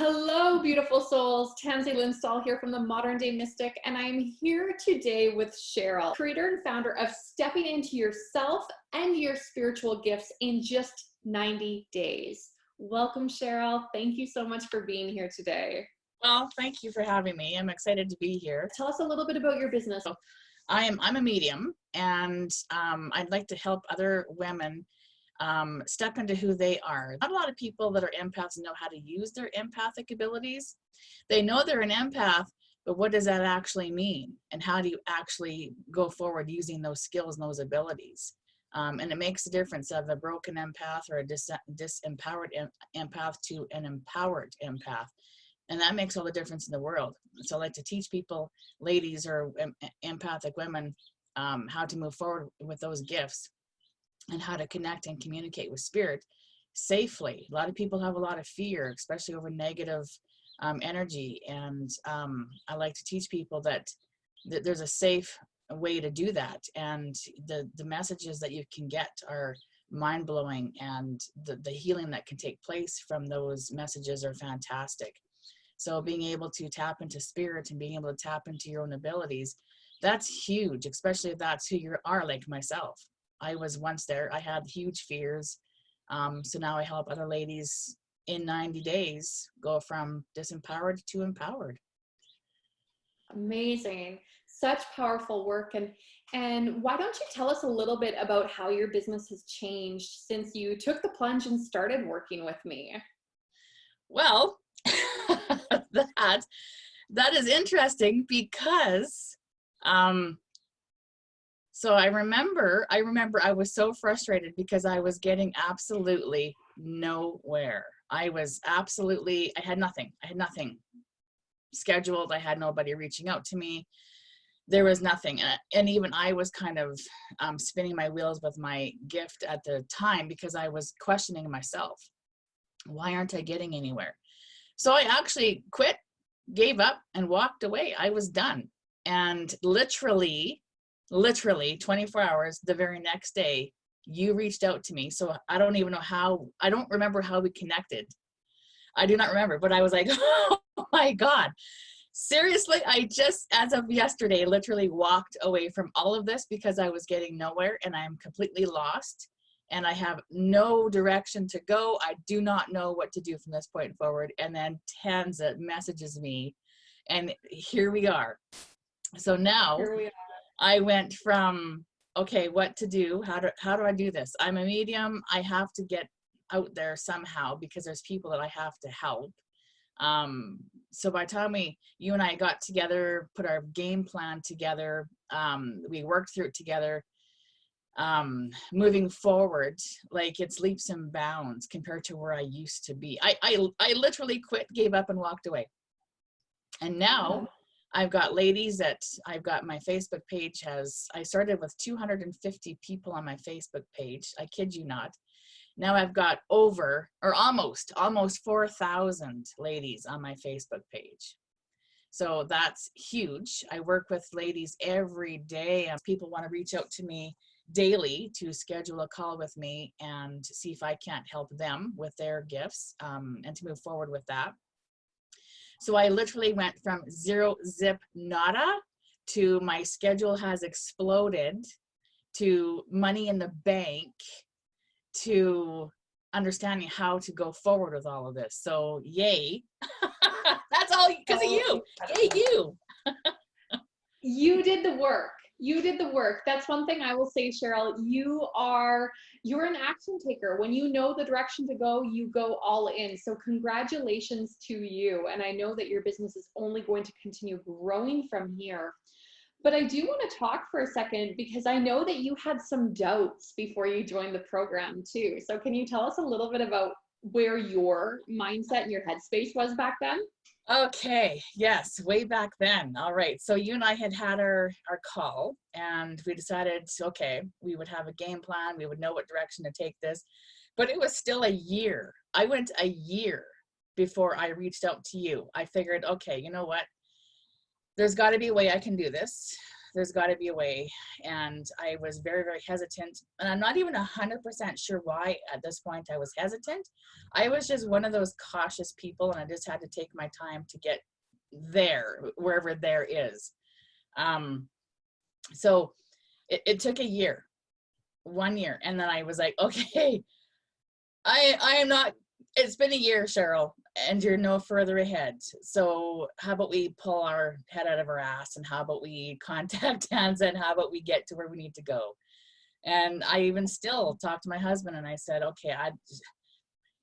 Hello, beautiful souls. Tansy Linstall here from the Modern Day Mystic, and I'm here today with Cheryl, creator and founder of Stepping Into Yourself and Your Spiritual Gifts in Just 90 Days. Welcome, Cheryl. Thank you so much for being here today. Well, thank you for having me. I'm excited to be here. Tell us a little bit about your business. I'm a medium, and I'd like to help other women step into who they are. Not a lot of people that are empaths know how to use their empathic abilities. They know they're an empath, but what does that actually mean? And how do you actually go forward using those skills and those abilities? And it makes a difference of a broken empath or a disempowered empath to an empowered empath. And that makes all the difference in the world. So I like to teach people, ladies or empathic women, how to move forward with those gifts and how to connect and communicate with spirit safely. A lot of people have a lot of fear, especially over negative energy. And I like to teach people that there's a safe way to do that. And the messages that you can get are mind-blowing, and the healing that can take place from those messages are fantastic. So being able to tap into spirit and being able to tap into your own abilities, that's huge, especially if that's who you are, like myself. I was once there. I had huge fears. So now I help other ladies in 90 days go from disempowered to empowered. Amazing. Such powerful work. And why don't you tell us a little bit about how your business has changed since you took the plunge and started working with me? Well, that is interesting because so I remember I was so frustrated because I was getting absolutely nowhere. I had nothing scheduled. I had nobody reaching out to me. There was nothing. And even I was kind of spinning my wheels with my gift at the time because I was questioning myself. Why aren't I getting anywhere? So I actually quit, gave up, and walked away. I was done. And literally 24 hours, the very next day, you reached out to me. So I don't even know how, I don't remember how we connected. I do not remember, but I was like, oh my God. Seriously, I just, as of yesterday, literally walked away from all of this because I was getting nowhere and I'm completely lost. And I have no direction to go. I do not know what to do from this point forward. And then Tanza messages me, and here we are. So now I went from, okay, what to do? How do I do this? I'm a medium. I have to get out there somehow because there's people that I have to help. So by the time you and I got together, put our game plan together, we worked through it together. Moving forward, like it's leaps and bounds compared to where I used to be. I literally quit, gave up, and walked away. And now I've got ladies I've got my Facebook page I started with 250 people on my Facebook page. I kid you not. Now I've got almost 4,000 ladies on my Facebook page. So that's huge. I work with ladies every day. People want to reach out to me daily to schedule a call with me and see if I can't help them with their gifts and to move forward with that. So I literally went from zero zip nada to my schedule has exploded to money in the bank to understanding how to go forward with all of this. So yay. That's all because of you. Yay, you. You did the work. You did the work. That's one thing I will say, Cheryl. You're an action taker. When you know the direction to go, you go all in. So congratulations to you. And I know that your business is only going to continue growing from here. But I do want to talk for a second because I know that you had some doubts before you joined the program too. So can you tell us a little bit about where your mindset and your headspace was back then? Okay, yes, way back then. All right, so you and I had our call, and we decided, okay, we would have a game plan. We would know what direction to take this, but it was still a year. I went a year before I reached out to you. I figured, okay, you know what? There's got to be a way I can do this. there's got to be a way. And I was very, very hesitant. And I'm not even 100% sure why at this point I was hesitant. I was just one of those cautious people, and I just had to take my time to get there, wherever there is. So it took a year, 1 year. And then I was like, okay, I am not, it's been a year, Cheryl, and you're no further ahead. So how about we pull our head out of our ass, and how about we contact hands, and how about we get to where we need to go? And I even still talked to my husband, and I said, okay,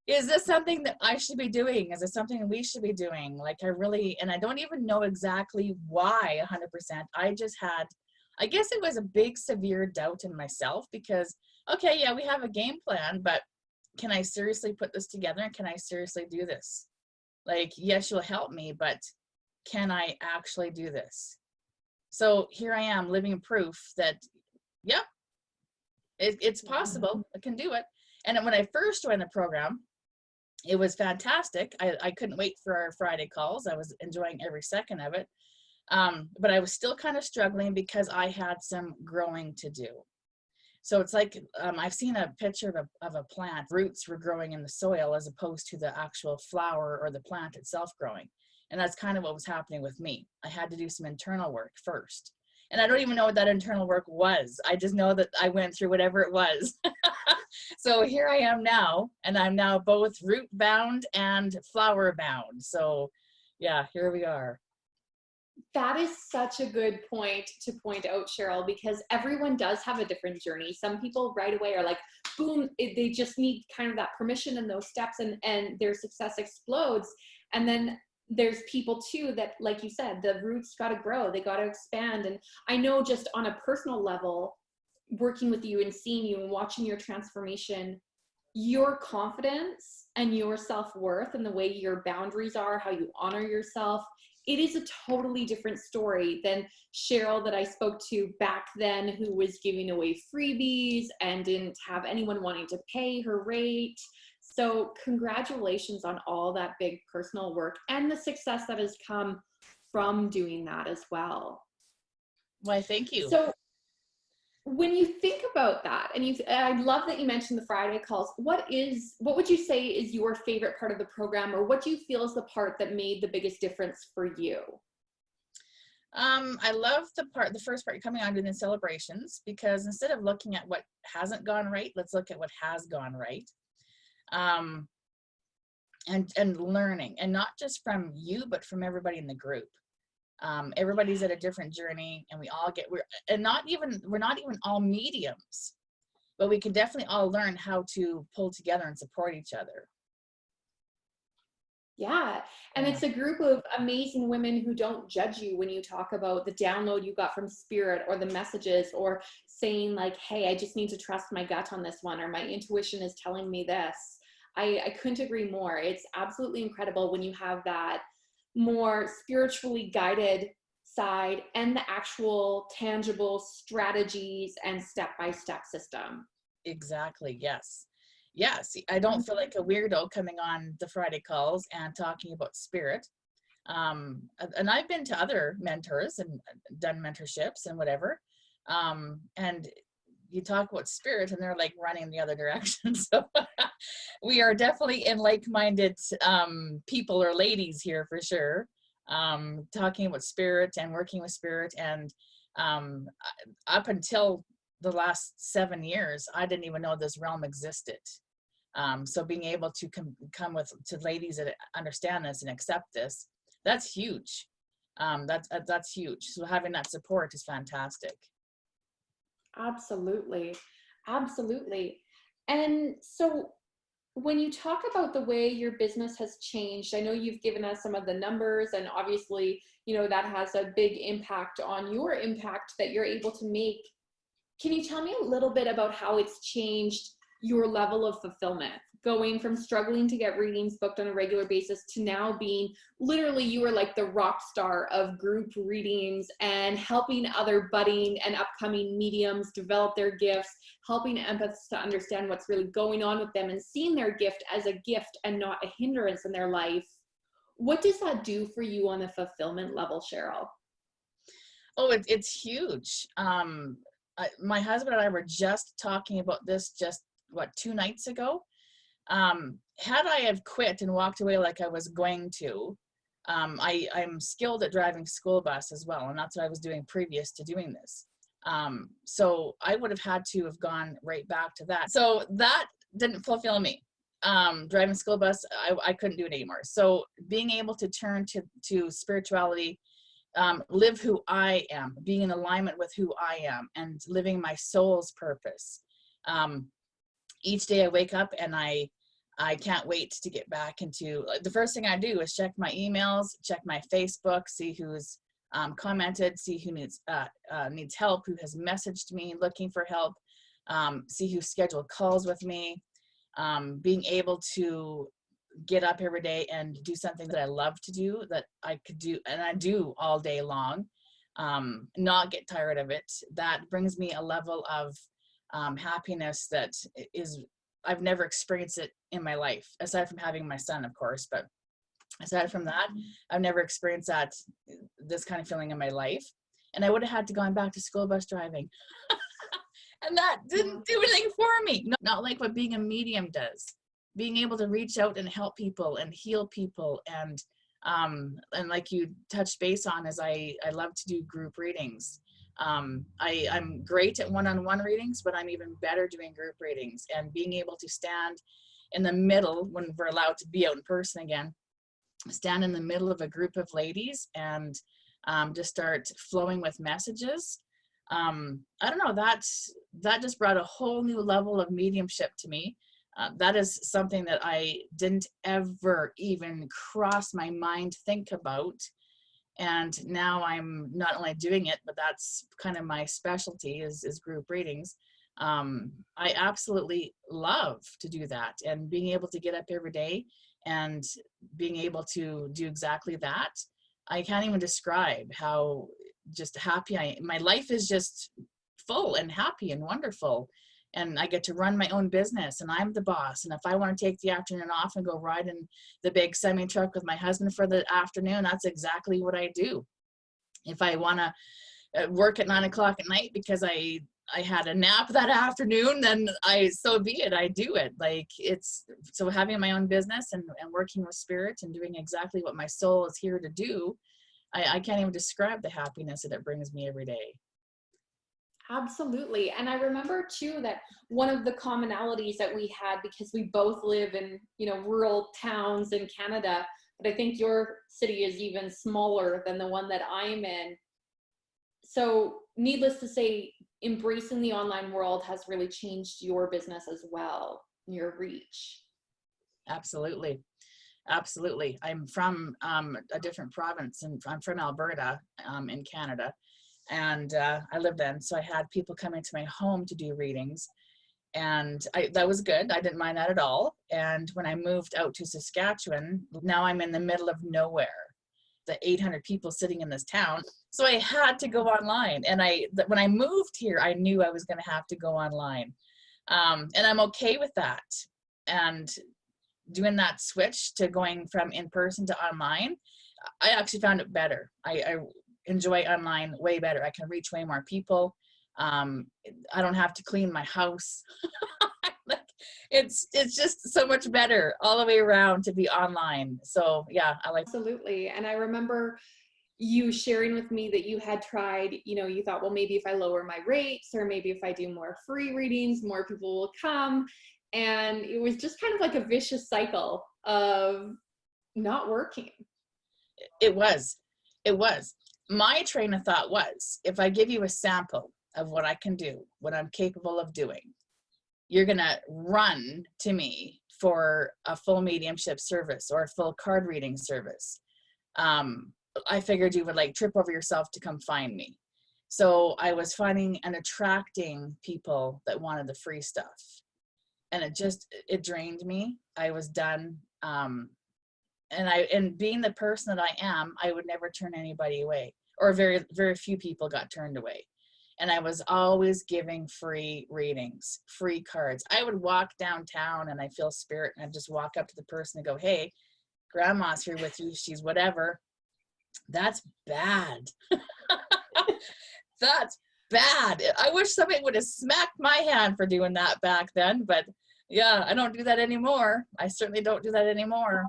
is this something that I should be doing? Is it something we should be doing? Like, and I don't even know exactly why 100%. I guess it was a big, severe doubt in myself, because, okay, yeah, we have a game plan, but can I seriously put this together? And can I seriously do this? Like, yes, you'll help me, but can I actually do this? So here I am, living proof that, yep, it's possible. I can do it. And when I first joined the program, it was fantastic. I couldn't wait for our Friday calls. I was enjoying every second of it. But I was still kind of struggling because I had some growing to do. So it's like, I've seen a picture of a plant. Roots were growing in the soil as opposed to the actual flower or the plant itself growing. And that's kind of what was happening with me. I had to do some internal work first. And I don't even know what that internal work was. I just know that I went through whatever it was. So here I am now, and I'm now both root bound and flower bound. So yeah, here we are. That is such a good point to point out, Cheryl, because everyone does have a different journey. Some people right away are like, boom, they just need kind of that permission and those steps, and their success explodes. And then there's people too that, like you said, the roots got to grow, they got to expand. And I know, just on a personal level, working with you and seeing you and watching your transformation, your confidence and your self-worth and the way your boundaries are, how you honor yourself, it is a totally different story than Cheryl that I spoke to back then, who was giving away freebies and didn't have anyone wanting to pay her rate. So congratulations on all that big personal work and the success that has come from doing that as well. Why, thank you. So when you think about that, and I love that you mentioned the Friday calls, what would you say is your favorite part of the program, or what do you feel is the part that made the biggest difference for you? I love the first part, coming on to the celebrations, because instead of looking at what hasn't gone right, let's look at what has gone right. And learning, and not just from you, but from everybody in the group. Everybody's at a different journey, and we're not even all mediums, but we can definitely all learn how to pull together and support each other. Yeah. And it's a group of amazing women who don't judge you when you talk about the download you got from spirit, or the messages, or saying like, hey, I just need to trust my gut on this one, or my intuition is telling me this. I couldn't agree more. It's absolutely incredible when you have that more spiritually guided side and the actual tangible strategies and step-by-step system. Exactly. Yes. I don't feel like a weirdo coming on the Friday calls and talking about spirit. And I've been to other mentors and done mentorships and whatever. And you talk about spirit, and they're like running the other direction. So we are definitely in like-minded people, or ladies here for sure. Talking about spirit and working with spirit. And up until the last 7 years, I didn't even know this realm existed. So being able to come to ladies that understand this and accept this, that's huge. That's huge. So having that support is fantastic. Absolutely. Absolutely. And so when you talk about the way your business has changed, I know you've given us some of the numbers, and obviously, that has a big impact on your impact that you're able to make. Can you tell me a little bit about how it's changed your level of fulfillment, going from struggling to get readings booked on a regular basis to now being, literally, you were like the rock star of group readings and helping other budding and upcoming mediums develop their gifts, helping empaths to understand what's really going on with them, and seeing their gift as a gift and not a hindrance in their life. What does that do for you on the fulfillment level, Cheryl? Oh, it's huge. My husband and I were just talking about this just, what, 2 nights ago? Had I have quit and walked away like I was going to, I'm skilled at driving school bus as well, and that's what I was doing previous to doing this. So I would have had to have gone right back to that. So that didn't fulfill me. Driving school bus, I couldn't do it anymore. So being able to turn to spirituality, live who I am, being in alignment with who I am, and living my soul's purpose. Each day I wake up and I can't wait to get back into, the first thing I do is check my emails, check my Facebook, see who's commented, see who needs help, who has messaged me looking for help, see who scheduled calls with me, being able to get up every day and do something that I love to do, that I could do, and I do all day long, not get tired of it. That brings me a level of happiness that is, I've never experienced it in my life, aside from having my son, of course, but aside from that, I've never experienced this kind of feeling in my life. And I would have had to gone back to school bus driving. And that didn't do anything for me. Not like what being a medium does. Being able to reach out and help people and heal people, and like you touched base on, is I love to do group readings. I'm great at one-on-one readings, but I'm even better doing group readings, and being able to stand in the middle when we're allowed to be out in person again, stand in the middle of a group of ladies and just start flowing with messages. I don't know, that just brought a whole new level of mediumship to me. That is something that I didn't ever even cross my mind think about. And now I'm not only doing it, but that's kind of my specialty is group readings. I absolutely love to do that, and being able to get up every day and being able to do exactly that. I can't even describe how just happy my life is, just full and happy and wonderful. And I get to run my own business, and I'm the boss. And if I want to take the afternoon off and go ride in the big semi truck with my husband for the afternoon, that's exactly what I do. If I want to work at 9 o'clock at night because I had a nap that afternoon, then so be it, I do it. Like, it's, so having my own business and working with spirit and doing exactly what my soul is here to do, I can't even describe the happiness that it brings me every day. Absolutely. And I remember too that one of the commonalities that we had, because we both live in, rural towns in Canada, but I think your city is even smaller than the one that I'm in. So needless to say, embracing the online world has really changed your business as well, your reach. Absolutely. Absolutely. I'm from a different province, and I'm from Alberta in Canada. And I lived then, so I had people come into my home to do readings, and that was good. I didn't mind that at all. And when I moved out to Saskatchewan, now I'm in the middle of nowhere, the 800 people sitting in this town. So I had to go online. And when I moved here, I knew I was going to have to go online. And I'm okay with that. And doing that switch to going from in person to online, I actually found it better. I enjoy online way better. I can reach way more people. I don't have to clean my house. It's just so much better all the way around to be online. So yeah, I like. Absolutely. And I remember you sharing with me that you had tried, you thought, well, maybe if I lower my rates, or maybe if I do more free readings, more people will come. And it was just kind of like a vicious cycle of not working. It was. My train of thought was, if I give you a sample of what I can do, what I'm capable of doing, you're going to run to me for a full mediumship service or a full card reading service. I figured you would trip over yourself to come find me. So I was finding and attracting people that wanted the free stuff. And it drained me. I was done. And being the person that I am, I would never turn anybody away, or very, very few people got turned away. And I was always giving free readings, free cards. I would walk downtown and I feel spirit, and I'd just walk up to the person and go, hey, grandma's here with you. She's whatever. That's bad. That's bad. I wish somebody would have smacked my hand for doing that back then, but yeah, I don't do that anymore. I certainly don't do that anymore.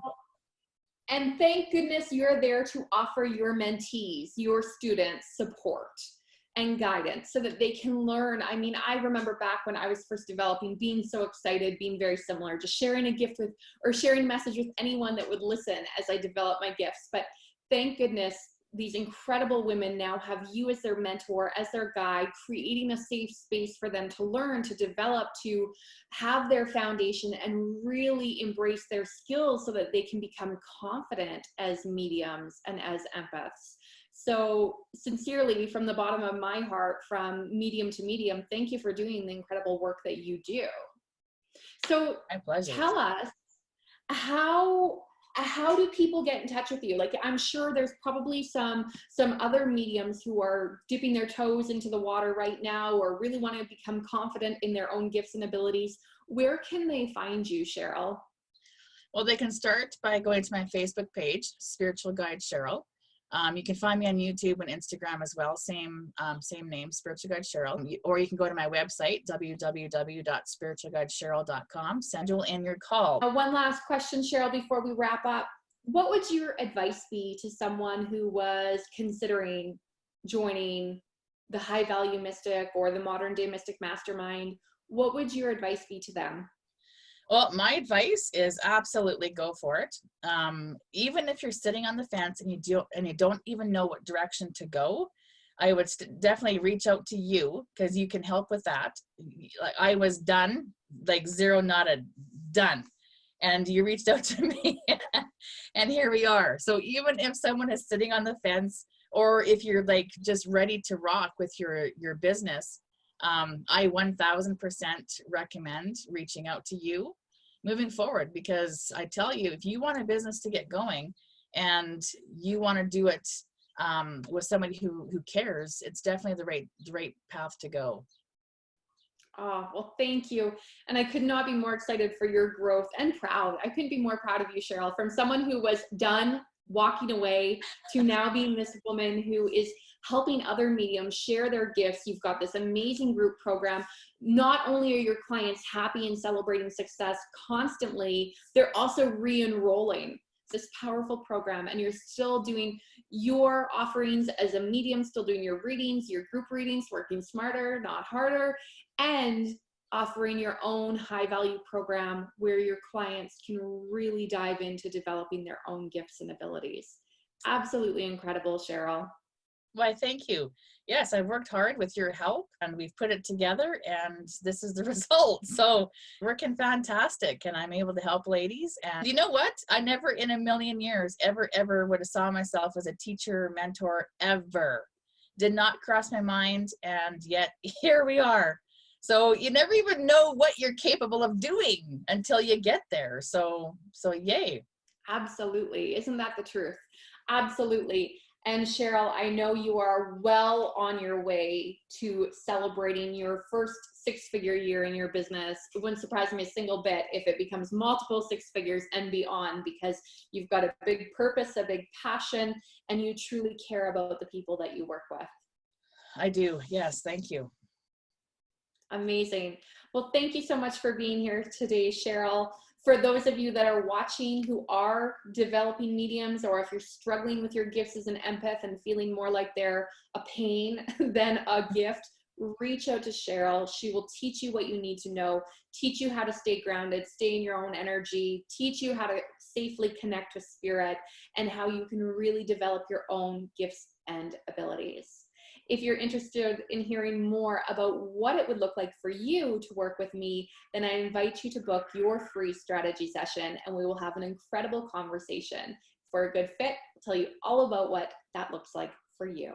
And thank goodness you're there to offer your mentees, your students, support and guidance so that they can learn. I mean, I remember back when I was first developing, being so excited, being very similar, just sharing a gift with, or sharing a message with anyone that would listen as I develop my gifts. But thank goodness these incredible women now have you as their mentor, as their guide, creating a safe space for them to learn, to develop, to have their foundation and really embrace their skills so that they can become confident as mediums and as empaths. So sincerely, from the bottom of my heart, from medium to medium, thank you for doing the incredible work that you do. So My pleasure. tell us, how do people get in touch with you? Like, I'm sure there's probably some other mediums who are dipping their toes into the water right now or really want to become confident in their own gifts and abilities. Where can they find you, Cheryl? Well, they can start by going to my Facebook page, Spiritual Guide Cheryl. You can find me on YouTube and Instagram as well, same name, Spiritual Guide Cheryl. Or you can go to my website, www.spiritualguidecheryl.com. Schedule in your call. One last question, Cheryl, before we wrap up. What would your advice be to someone who was considering joining the High Value Mystic or the Modern Day Mystic Mastermind? What would your advice be to them? Well, my advice is absolutely go for it. Even if you're sitting on the fence and you don't even know what direction to go, I would definitely reach out to you because you can help with that. Like, I was done, like zero, nada, done. And you reached out to me and here we are. So even if someone is sitting on the fence, or if you're like just ready to rock with your business, I 1000% recommend reaching out to you moving forward, because I tell you, if you want a business to get going and you want to do it with somebody who cares, it's definitely the right path to go. Oh, well, thank you. And I could not be more excited for your growth and proud. I couldn't be more proud of you, Cheryl, from someone who was done walking away to now being this woman who is helping other mediums share their gifts. You've got this amazing group program. Not only are your clients happy and celebrating success constantly, they're also re-enrolling. This powerful program, and you're still doing your offerings as a medium, still doing your readings, your group readings, working smarter, not harder, and offering your own high value program where your clients can really dive into developing their own gifts and abilities. Absolutely incredible, Cheryl. Why, thank you. Yes, I've worked hard with your help and we've put it together and this is the result. So working fantastic, and I'm able to help ladies. And you know what? I never in a million years ever would have saw myself as a teacher, mentor, ever. Did not cross my mind, and yet here we are. So you never even know what you're capable of doing until you get there. So yay. Absolutely. Isn't that the truth? Absolutely. And Cheryl, I know you are well on your way to celebrating your first six-figure year in your business. It wouldn't surprise me a single bit if it becomes multiple six figures and beyond, because you've got a big purpose, a big passion, and you truly care about the people that you work with. I do. Yes. Thank you. Amazing. Well, thank you so much for being here today, Cheryl. For those of you that are watching who are developing mediums, or if you're struggling with your gifts as an empath and feeling more like they're a pain than a gift, reach out to Cheryl. She will teach you what you need to know, teach you how to stay grounded, stay in your own energy, teach you how to safely connect with spirit, and how you can really develop your own gifts and abilities. If you're interested in hearing more about what it would look like for you to work with me, then I invite you to book your free strategy session, and we will have an incredible conversation. For a good fit, I'll tell you all about what that looks like for you.